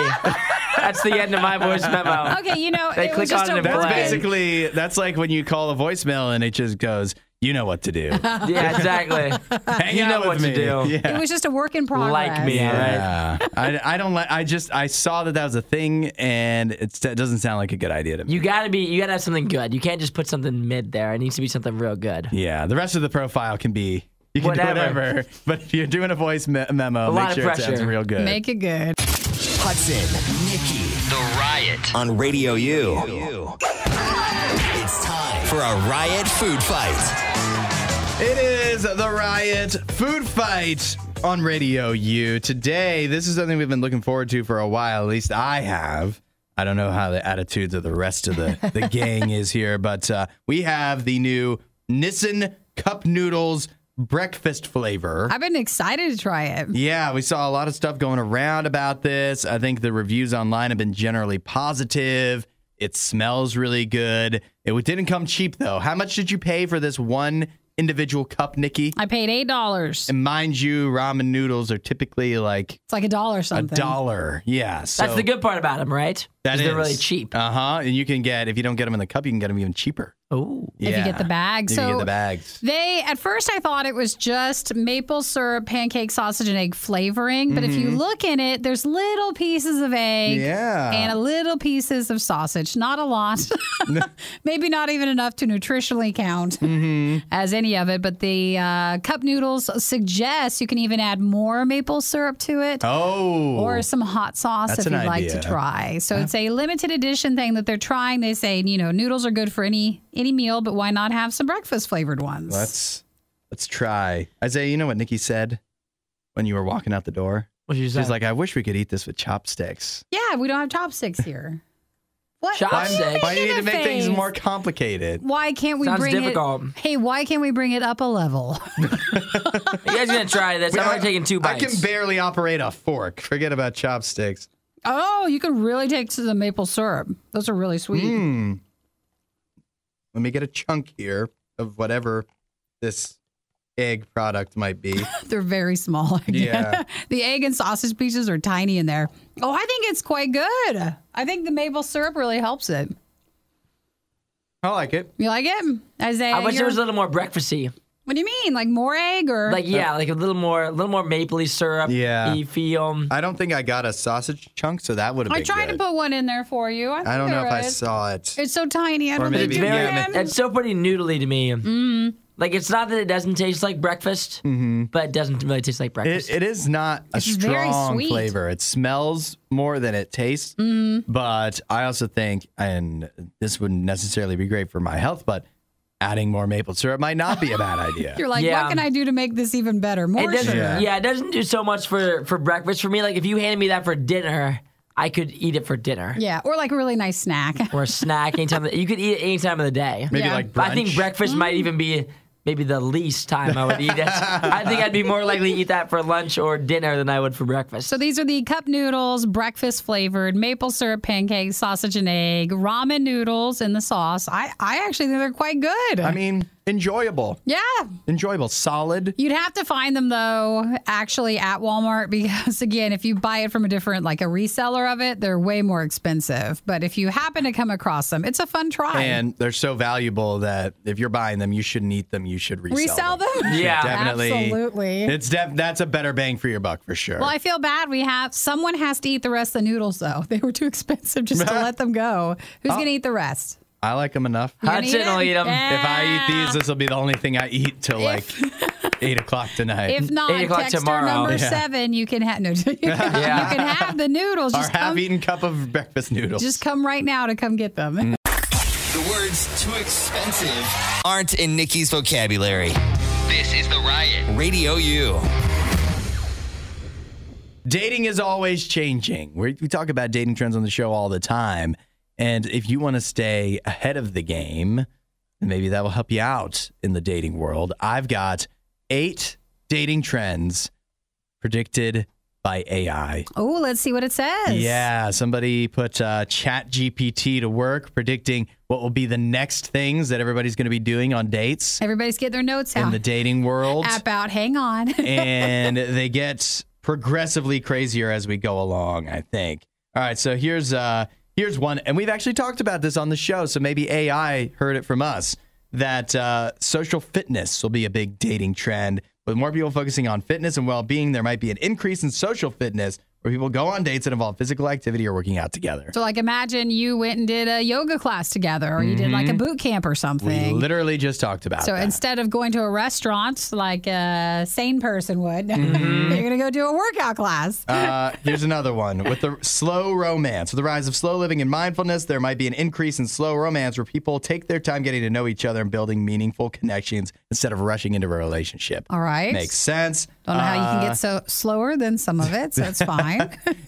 That's the end of my voice memo. Okay, They it click was just on it a and That's play. that's like when you call a voicemail and it just goes, you know what to do. Yeah, exactly. Hang You out know with what to me. do. Yeah. It was just a work in progress. Like me, all right? Yeah. I don't like. I saw that was a thing, and it doesn't sound like a good idea to me. You gotta have something good. You can't just put something mid there. It needs to be something real good. Yeah, the rest of the profile can be. You can Whatever. do whatever, but if you're doing a voice memo, lot make of sure it sounds pressure. real good. Make it good. Hudson, Nikki, The Riot on Radio U. It's time for a Riot food fight. It is the Riot Food Fight on Radio U. Today, this is something we've been looking forward to for a while. At least I have. I don't know how the attitudes of the rest of the gang is here, but we have the new Nissan Cup Noodles breakfast flavor. I've been excited to try it. Yeah, we saw a lot of stuff going around about this. I think the reviews online have been generally positive. It smells really good. It didn't come cheap, though. How much did you pay for this one individual cup, Nikki? I paid $8. And mind you, ramen noodles are typically like It's like $1 something. $1. Yeah. So That's the good part about them, right? That is. They're really cheap. And you can get, if you don't get them in the cup, you can get them even cheaper. Oh. Yeah. If you get the bag. If So you get the bags. at first I thought it was just maple syrup, pancake, sausage, and egg flavoring. But if you look in it, there's little pieces of egg Yeah. and a little pieces of sausage. Not a lot. Maybe not even enough to nutritionally count as any of it. But the cup noodles suggest you can even add more maple syrup to it. Oh. Or some hot sauce That's if an you'd like to idea. try. So it's a limited edition thing that they're trying. They say, noodles are good for any meal, but why not have some breakfast flavored ones? Let's try. Isaiah, you know what Nikki said when you were walking out the door? What did you say? She's like, I wish we could eat this with chopsticks. Yeah, we don't have chopsticks here. What? Chopsticks? Why do you need to make things face? more complicated? Why can't we Sounds bring difficult. it? Hey, why can't we bring it up a level? You guys gonna try this? I'm only taking 2 bites. I can barely operate a fork. Forget about chopsticks. Oh, you can really take to the maple syrup. Those are really sweet. Let me get a chunk here of whatever this egg product might be. They're very small. Again. Yeah. The egg and sausage pieces are tiny in there. Oh, I think it's quite good. I think the maple syrup really helps it. I like it. You like it? Isaiah, I wish you're- it was a little more breakfasty. What do you mean? Like more egg or? Like like a little more mapley syrup. Yeah. You feel. I don't think I got a sausage chunk, so that would have I been tried good. to put one in there for you. I don't know if I it. saw it. It's so tiny. I don't maybe- think you yeah, can. It's still pretty noodly to me. Like it's not that it doesn't taste like breakfast, but it doesn't really taste like breakfast. It is not a It's very strong sweet. flavor. It smells more than it tastes. But I also think, and this wouldn't necessarily be great for my health, but adding more maple syrup might not be a bad idea. You're like, Yeah. what can I do to make this even better? More It doesn't. sugar. Yeah, it doesn't do so much for breakfast for me. Like if you handed me that for dinner, I could eat it for dinner. Yeah, or like a really nice snack. Or a snack anytime. You could eat it any time of the day. Maybe Yeah. like But I think brunch. breakfast might even be maybe the least time I would eat it. I think I'd be more likely to eat that for lunch or dinner than I would for breakfast. So these are the cup noodles, breakfast flavored, maple syrup pancakes, sausage and egg, ramen noodles in the sauce. I actually think they're quite good. I mean, enjoyable. yeah. Enjoyable. Solid. You'd have to find them though, actually at Walmart because again, if you buy it from a different, like a reseller of it, they're way more expensive. But if you happen to come across them, it's a fun try. And they're so valuable that if you're buying them, you shouldn't eat them. You should resell Resell them? Yeah. Definitely. Absolutely. That's a better bang for your buck for sure. Well, I feel bad. Someone has to eat the rest of the noodles though. They were too expensive just to let them go. Who's going to eat the rest? I like them enough. You gonna Hudson will eat them. If I eat these, this will be the only thing I eat till like 8 o'clock tonight. If not, 8 o'clock texter tomorrow. number Yeah. 7, you can have you can have the noodles. Our half-eaten cup of breakfast noodles. Just come right now to come get them. The words too expensive aren't in Nikki's vocabulary. This is The Riot. Radio U. Dating is always changing. We talk about dating trends on the show all the time. And if you want to stay ahead of the game, then maybe that will help you out in the dating world. I've got 8 dating trends predicted by AI. Oh, let's see what it says. Yeah, somebody put ChatGPT to work predicting what will be the next things that everybody's going to be doing on dates Everybody's getting their notes in out. the dating world. About, hang on. And they get progressively crazier as we go along, I think. All right, so here's one, and we've actually talked about this on the show, so maybe AI heard it from us, that social fitness will be a big dating trend. With more people focusing on fitness and well-being, there might be an increase in social fitness where people go on dates that involve physical activity or working out together. So, like, imagine you went and did a yoga class together, or you did like a boot camp or We something. literally just talked about So that. instead of going to a restaurant like a sane person would, you're going to go do a workout class. Here's another one. With the slow romance, with the rise of slow living and mindfulness, there might be an increase in slow romance where people take their time getting to know each other and building meaningful connections instead of rushing into a relationship. All right. Makes sense. Don't know how you can get so slower than some of it, so it's fine.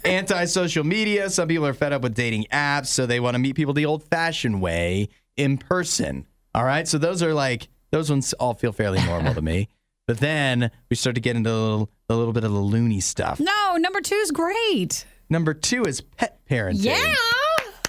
Anti-social media. Some people are fed up with dating apps, so they want to meet people the old-fashioned way in person. All right? So those ones all feel fairly normal to me. But then we start to get into a little bit of the loony stuff. No, number 2 is great. Number 2 is pet parenting. Yeah.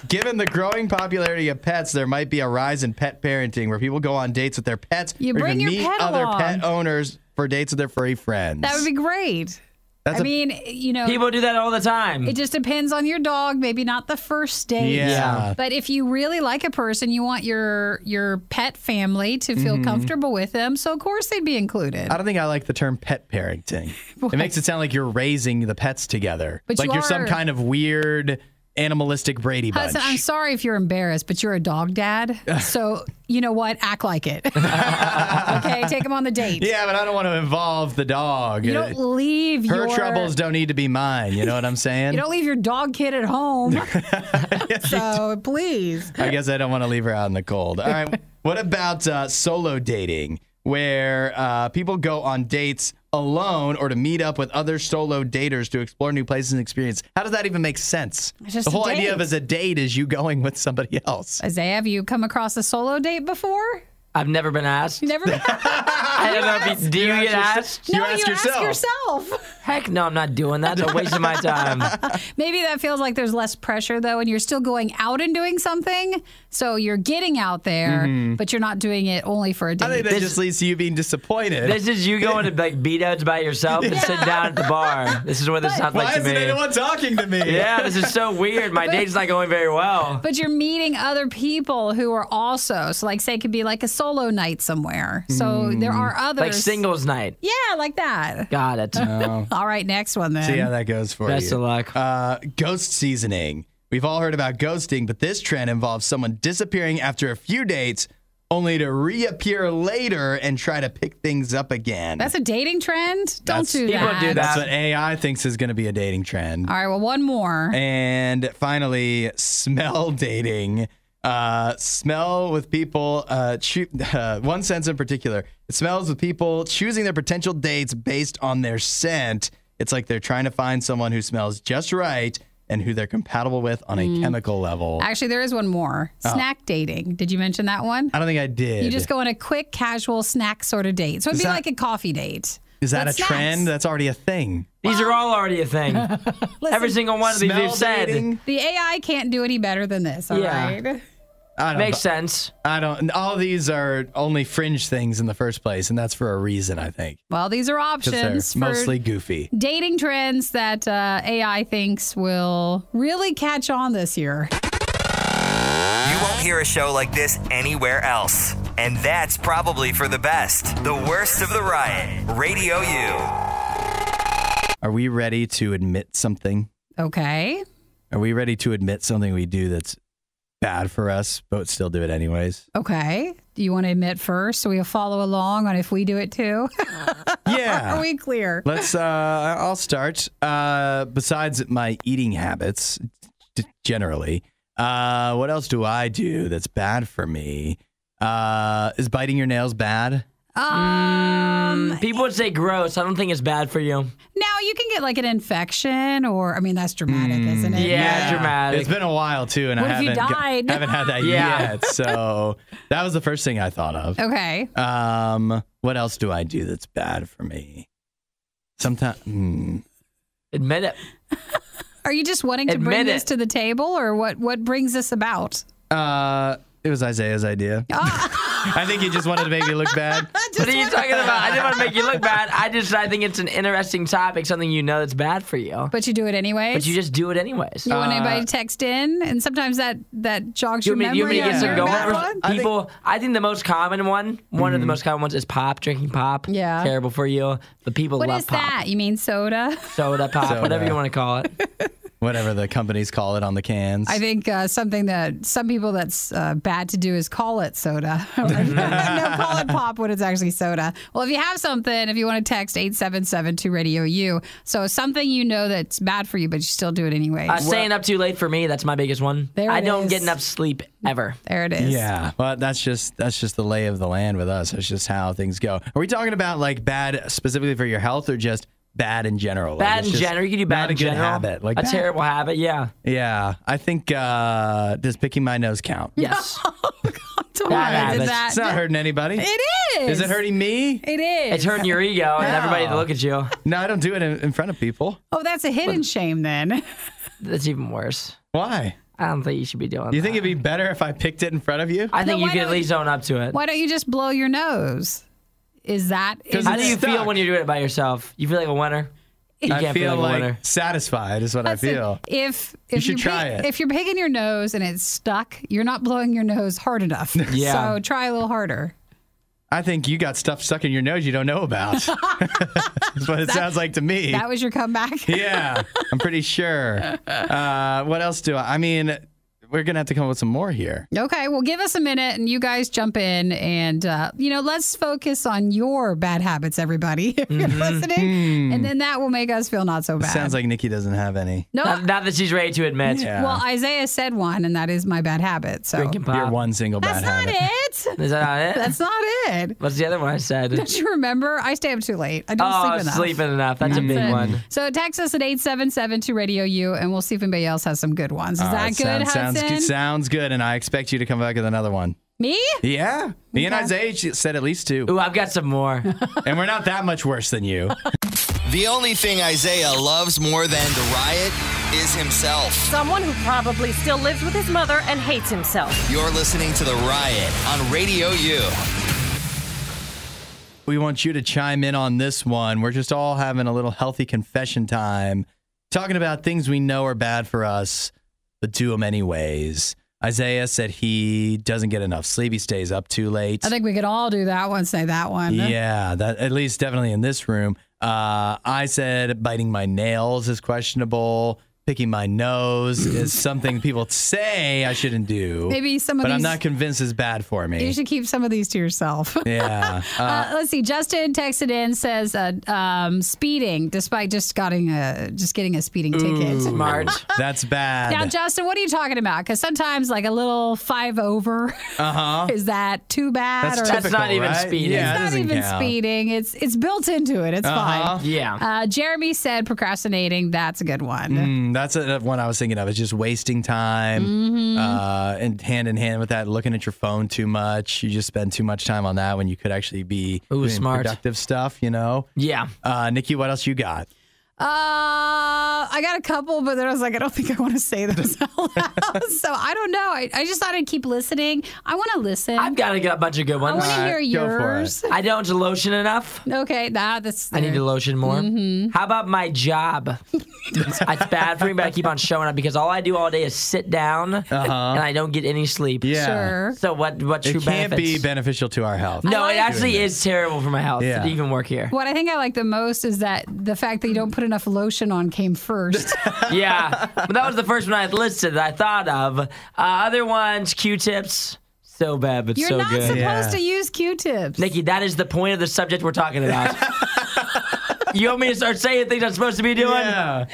Given the growing popularity of pets, there might be a rise in pet parenting where people go on dates with their pets You or bring even your meet pet other along. pet owners for dates with their furry friends. That would be great. I mean, you know, People do that all the time. it just depends on your dog. Maybe not the first date. Yeah. But if you really like a person, you want your pet family to feel comfortable with them. So, of course, they'd be included. I don't think I like the term pet parenting. It makes it sound like you're raising the pets together. But like you you're some are. kind of weird animalistic Brady Bunch. Hudson, I'm sorry if you're embarrassed, but you're a dog dad. So, you know what? Act like it. Okay? Take him on the date. Yeah, but I don't want to involve the dog. You don't leave Her your troubles don't need to be mine. You know what I'm saying? You don't leave your dog kid at home. So please. I guess I don't want to leave her out in the cold. All right. What about solo dating, where people go on dates alone or to meet up with other solo daters to explore new places and experience? How does that even make sense? It's just The whole a idea date. of as a date is you going with somebody else. Isaiah, have you come across a solo date before? I've never been asked. You never. I don't know if you, do you get asked? No, ask you ask yourself. Heck no, I'm not doing that. It's a waste of my time. Maybe that feels like there's less pressure though, and you're still going out and doing something. So you're getting out there, but you're not doing it only for a date. I think that just leads to you being disappointed. This is you going to like beat outs by yourself and sit down at the bar. This is what this sounds Why like to isn't me. anyone talking to me? Yeah, this is so weird. My date's not going very well. But you're meeting other people who are also, so like say it could be like a solo night somewhere. So there are others. Like singles night. Yeah, like that. Got it. All right, next one then. See how that goes for Best you. of luck. Ghost seasoning. We've all heard about ghosting, but this trend involves someone disappearing after a few dates only to reappear later and try to pick things up again. That's a dating trend? Don't do people that. do that. That's what AI thinks is going to be a dating trend. All right, well, one more. And finally, smell dating. Smell with people, one sense in particular. It smells with people choosing their potential dates based on their scent. It's like they're trying to find someone who smells just right and who they're compatible with on a chemical level. Actually, there is one more. Snack dating. Did you mention that one? I don't think I did. You just go on a quick, casual snack sort of date. So it'd be that- like a coffee date. Is that But a snacks. trend? That's already a thing. These are all already a thing. Every single one of these Smell you've said. dating? The AI can't do any better than this, all Yeah. right? I don't Makes sense. I don't. All these are only fringe things in the first place, and that's for a reason, I think. Well, these are Because they're options for mostly goofy. dating trends that AI thinks will really catch on this year. You won't hear a show like this anywhere else. And that's probably for the best. The worst of the riot. Radio U. Are we ready to admit something? Okay. Are we ready to admit something we do that's bad for us, but still do it anyways? Okay. Do you want to admit first so we'll follow along on if we do it too? Yeah. Are we clear? Let's. I'll start. Besides my eating habits, generally, what else do I do that's bad for me? Is biting your nails bad? People would say gross. I don't think it's bad for you. Now you can get like an infection, or I mean that's dramatic, isn't it? Yeah, dramatic. It's been a while too, and What I if you haven't died? haven't had that Yeah. yet. So that was the first thing I thought of. Okay. What else do I do that's bad for me? Sometimes. Admit it. Are you just wanting to bring Admit this it. to the table, or what brings this about? It was Isaiah's idea. I think he just wanted to make me look bad. What are you talking about? I didn't want to make you look bad. I think it's an interesting topic, something you know that's bad for you. But you do it anyways. But you just do it anyways. You want anybody to text in, and sometimes that jogs You your want me memory. to get of some your go bad overs? one? People, I think the most common one, one of the most common ones is pop, drinking pop. Yeah. Terrible for you. But people What love is pop. that? You mean soda? Soda pop, Soda. whatever you want to call it. Whatever the companies call it on the cans. I think something that some people that's bad to do is call it soda. No, call it pop when it's actually soda. Well, if you have something, if you want to text 877-2-RADIO-U. So something you know that's bad for you, but you still do it anyway. Staying up too late for me, that's my biggest one. There I it don't is. get enough sleep ever. There it is. Yeah, well, that's just the lay of the land with us. That's just how things go. Are we talking about like bad specifically for your health, or just bad in general? Bad Like, it's in just general. You can do not bad a in good general. habit. Like a bad- terrible habit, yeah. Yeah, I think does picking my nose count? Yes. Totally. Bad Did habits. that. It's not hurting anybody. It is. Is it hurting me? It is. It's hurting your ego and everybody to look at you. No, I don't do it in front of people. Oh, that's a hidden shame then. That's even worse. Why? I don't think you should be doing that. You think it'd be better if I picked it in front of you? I think No, you why could at don't least own up to it. Why don't you just blow your nose? Is that? How do you stuck. feel when you're doing it by yourself? You feel like a winner? You I can't feel like a winner. like satisfied is what I feel. If should try it. If you're picking your nose and it's stuck, you're not blowing your nose hard enough. Yeah. So try a little harder. I think you got stuff stuck in your nose you don't know about. That's what it sounds like to me. That was your comeback. Yeah, I'm pretty sure. What else do I mean, we're going to have to come up with some more here. Okay, well, give us a minute and you guys jump in and, let's focus on your bad habits, everybody, if you're listening. And then that will make us feel not so bad. Sounds like Nikki doesn't have any. No. Not that she's ready to admit. Yeah. Well, Isaiah said one, and that is my bad habit. So Drinking pop. Your one single that's bad not habit. it. Is that not it? That's not it. What's the other one I said? Don't you remember? I stay up too late. I don't sleep enough. Sleeping enough. That's a big That's it. one. So text us at 877 to Radio U, and we'll see if anybody else has some good ones. Is that good, sounds Hudson? good. Sounds good, and I expect you to come back with another one. Me? Yeah. Me and Okay. Isaiah said at least 2. Ooh, I've got some more. And we're not that much worse than you. The only thing Isaiah loves more than the riot is himself. Someone who probably still lives with his mother and hates himself. You're listening to The Riot on Radio U. We want you to chime in on this one. We're just all having a little healthy confession time, talking about things we know are bad for us, but do them anyways. Isaiah said he doesn't get enough sleep. He stays up too late. I think we could all do that one, say that one. Yeah, that at least definitely in this room. I said biting my nails is questionable. Picking my nose is something people say I shouldn't do. Maybe some of but these. I'm not convinced it's bad for me. You should keep some of these to yourself. Yeah. Let's see. Justin texted in, says speeding, despite just getting a speeding ticket. Smart. That's bad. Now, Justin, what are you talking about? Because sometimes, like a little 5 over, is that too bad? That's or typical, not even right? speeding. Yeah, it's it not doesn't even count. speeding. It's built into it. It's fine. Yeah. Jeremy said procrastinating. That's a good one. That's one I was thinking of. It's just wasting time, and hand in hand with that, looking at your phone too much. You just spend too much time on that when you could actually be doing smart. productive stuff. Yeah. Nikki, what else you got? I got a couple, but then I was like, I don't think I want to say those out loud. So I don't know. I just thought I'd keep listening. I want to listen. I've got a bunch of good I ones. want to hear go for it. yours. I don't lotion enough. Okay, that's. I need to lotion more. How about my job? It's bad for me, but I keep on showing up because all I do all day is sit down and I don't get any sleep. Yeah. Sure. So what true It can't benefits? be beneficial to our health. No, like it actually doing is terrible for my health Yeah. to even work here. What I think I like the most is that the fact that you don't put enough lotion on came first. Yeah, but that was the first one I listed that I thought of. Other ones, Q-tips. So bad, but You're so not good. supposed Yeah. to use Q-tips. Nikki, that is the point of the subject we're talking about. You want me to start saying things I'm supposed to be doing? Yeah.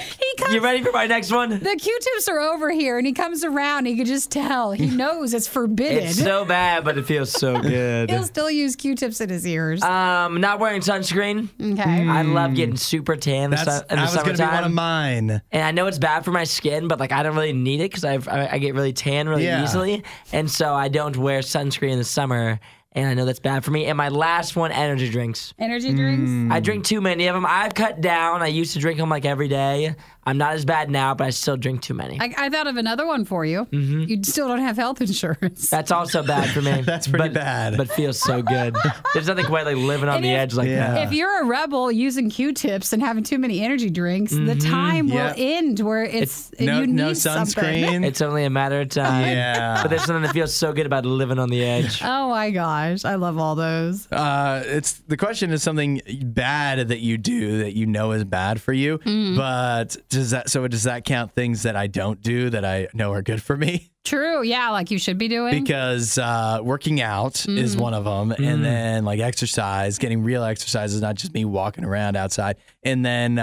You ready for my next one? The Q-tips are over here, and he comes around. He can just tell. He knows it's forbidden. It's so bad, but it feels so good. He'll still use Q-tips in his ears. Not wearing sunscreen. Okay. I love getting super tan in the That summertime. was going to be one of mine. And I know it's bad for my skin, but like I don't really need it because I get really tan really Yeah. easily, and so I don't wear sunscreen in the summer. And I know that's bad for me. And my last one, energy drinks. Energy drinks? I drink too many of them. I've cut down. I used to drink them like every day. I'm not as bad now, but I still drink too many. I thought of another one for you. You still don't have health insurance. That's also bad for me. That's pretty bad. But feels so good. There's nothing quite like living on And the if- edge like Yeah. that. If you're a rebel using Q-tips and having too many energy drinks, the time Yeah. will end where it's No, you need no something. sunscreen. It's only a matter of time. Yeah. But there's something that feels so good about living on the edge. Oh my gosh, I love all those. It's the question is something bad that you do that you know is bad for you, but does that count things that I don't do that I know are good for me? True, yeah, like you should be doing. Because working out is one of them, and then like exercise, getting real exercise is not just me walking around outside, and then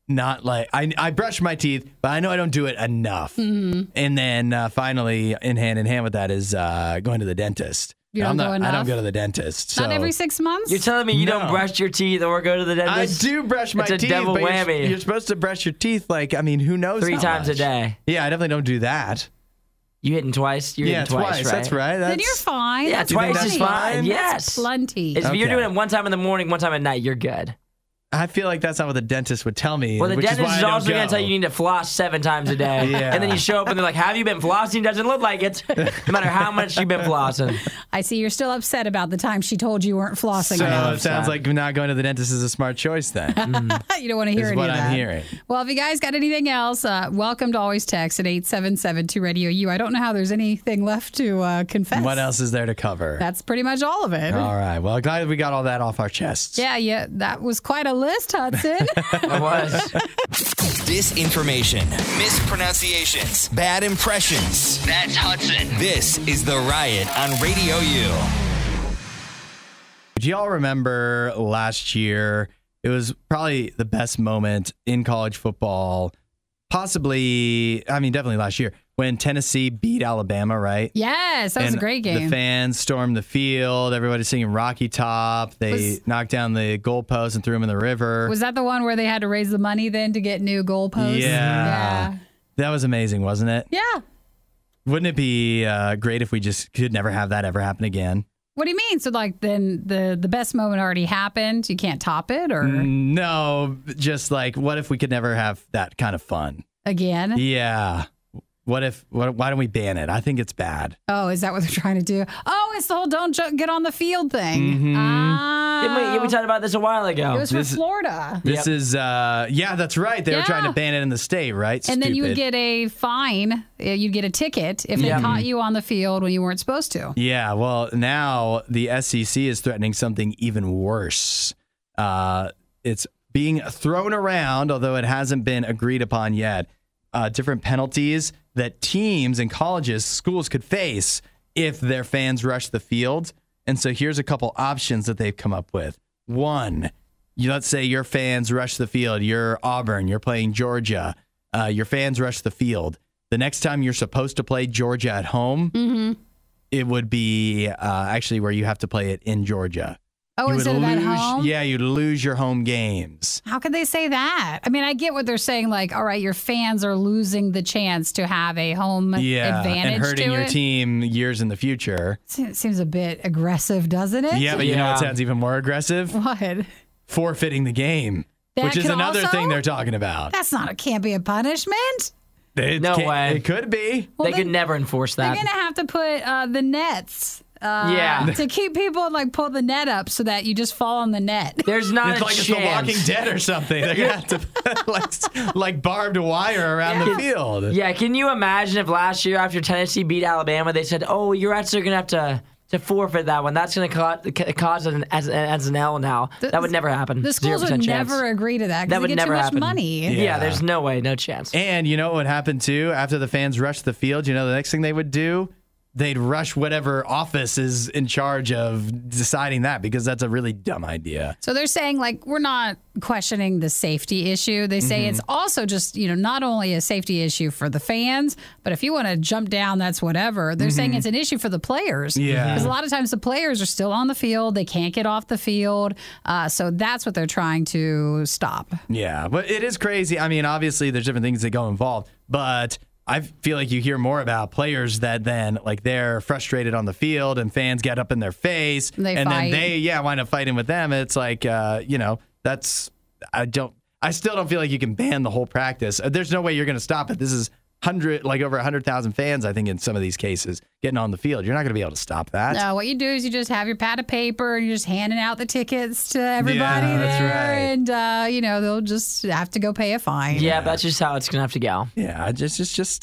not like I brush my teeth, but I know I don't do it enough, and then finally in hand with that is going to the dentist. You don't go I enough? don't go to the dentist. Not so. every 6 months? You're telling me you No. don't brush your teeth or go to the I dentist? do brush my It's a teeth, double but whammy. you're supposed to brush your teeth like, I mean, who knows 3 how times a much. day. Yeah, I definitely don't do that. You hitting twice? You're Yeah, hitting twice, right? That's right. Then you're fine. fine? Yeah, That's twice plenty. is fine. Yes. That's plenty. If you're Okay. doing it one time in the morning, one time at night, you're good. I feel like that's not what the dentist would tell me. Well, the which dentist why is I don't also going go. to tell you need to floss 7 times a day. Yeah. And then you show up and they're like, have you been flossing? Doesn't look like it. No matter how much you've been flossing. I see you're still upset about the time she told you weren't flossing So enough. it sounds like not going to the dentist is a smart choice then. You don't want to hear is any what of I'm that. hearing. Well, if you guys got anything else, welcome to always text at 877-2-RADIO-U. I don't know how there's anything left to confess. What else is there to cover? That's pretty much all of it. All right. Well, glad we got all that off our chests. Yeah, that was quite a list, Hudson. It was. Disinformation, mispronunciations, bad impressions. That's Hudson. This is The Riot on Radio U. Do y'all remember last year? It was probably the best moment in college football, possibly, definitely last year, when Tennessee beat Alabama, right? Yes, that was a great game. The fans stormed the field. Everybody singing Rocky Top. They knocked down the goalpost and threw them in the river. Was that the one where they had to raise the money then to get new goalposts? Yeah. That was amazing, wasn't it? Yeah. Wouldn't it be great if we just could never have that ever happen again? What do you mean? So like then the best moment already happened? You can't top it or No, just like what if we could never have that kind of fun? again? Yeah. Why don't we ban it? I think it's bad. Oh, is that what they're trying to do? Oh, it's the whole don't get on the field thing. Mm-hmm. Oh. We talked about this a while ago. It was for Florida. This is, that's right. They were trying to ban it in the state, right? And then you would Stupid. get a fine. You'd get a ticket if they caught you on the field when you weren't supposed to. Yeah, well, now the SEC is threatening something even worse. It's being thrown around, although it hasn't been agreed upon yet. Different penalties that teams and colleges, schools could face if their fans rush the field. And so here's a couple options that they've come up with. One, let's say your fans rush the field. You're Auburn. You're playing Georgia. Your fans rush the field. The next time you're supposed to play Georgia at home, it would be actually where you have to play it in Georgia. Oh, You would instead of at lose- home? Yeah, you'd lose your home games. How could they say that? I mean, I get what they're saying. Like, all right, your fans are losing the chance to have a home advantage and hurting to your it. team years in the future. Seems a bit aggressive, doesn't it? Yeah, but you know Yeah. what sounds even more aggressive? What? Forfeiting the game, That which is could another also- thing they're talking about. Can't be a punishment. No way. It could be. Well, They could never enforce They're that. gonna have to put the nets. Yeah. To keep people like pull the net up so that you just fall on the net. There's not It's a like chance. it's The Walking Dead or something. They're gonna have to put like barbed wire around the field. Yeah, can you imagine if last year after Tennessee beat Alabama, they said, "Oh, you're actually going to have to forfeit that one. That's going to cause as an L now." That would never happen. The schools 0% would chance. never agree to that That because would they get never too much happen. money. Yeah, there's no way, no chance. And you know what would happen too after the fans rushed the field? You know the next thing they would do? They'd rush whatever office is in charge of deciding that because that's a really dumb idea. So they're saying like we're not questioning the safety issue. They say it's also just, not only a safety issue for the fans, but if you want to jump down, that's whatever. They're saying it's an issue for the players. Yeah. Because a lot of times the players are still on the field. They can't get off the field. So that's what they're trying to stop. Yeah, but it is crazy. I mean, obviously there's different things that go involved, but I feel like you hear more about players that then like they're frustrated on the field and fans get up in their face They and fight. then they wind up fighting with them. It's like I still don't feel like you can ban the whole practice. There's no way you're going to stop it. This is over 100,000 fans, I think, in some of these cases getting on the field. You're not going to be able to stop that. No, what you do is you just have your pad of paper and you're just handing out the tickets to everybody Yeah, that's there. right. And, they'll just have to go pay a fine. Yeah, that's just how it's going to have to go. Yeah, I just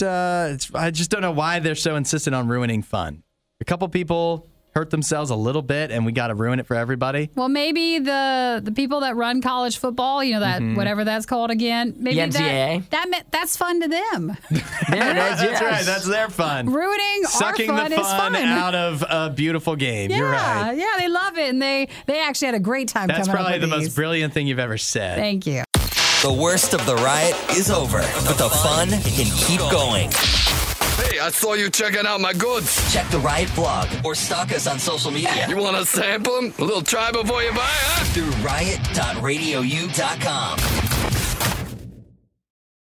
don't know why they're so insistent on ruining fun. A couple people hurt themselves a little bit, and we got to ruin it for everybody. Well, maybe the people that run college football, that whatever that's called again, maybe The NCAA? that's fun to them. Yeah, That's right. That's their fun. Ruining Sucking our fun the is fun. out of a beautiful game. You're right. Yeah, they love it, and they actually had a great time. That's coming probably up the with most these. brilliant thing you've ever said. Thank you. The worst of the riot is over, but the fun can keep going. Hey, I saw you checking out my goods. Check the Riot blog or stalk us on social media You want to sample them? A little try before you buy, huh? through riot.radiou.com.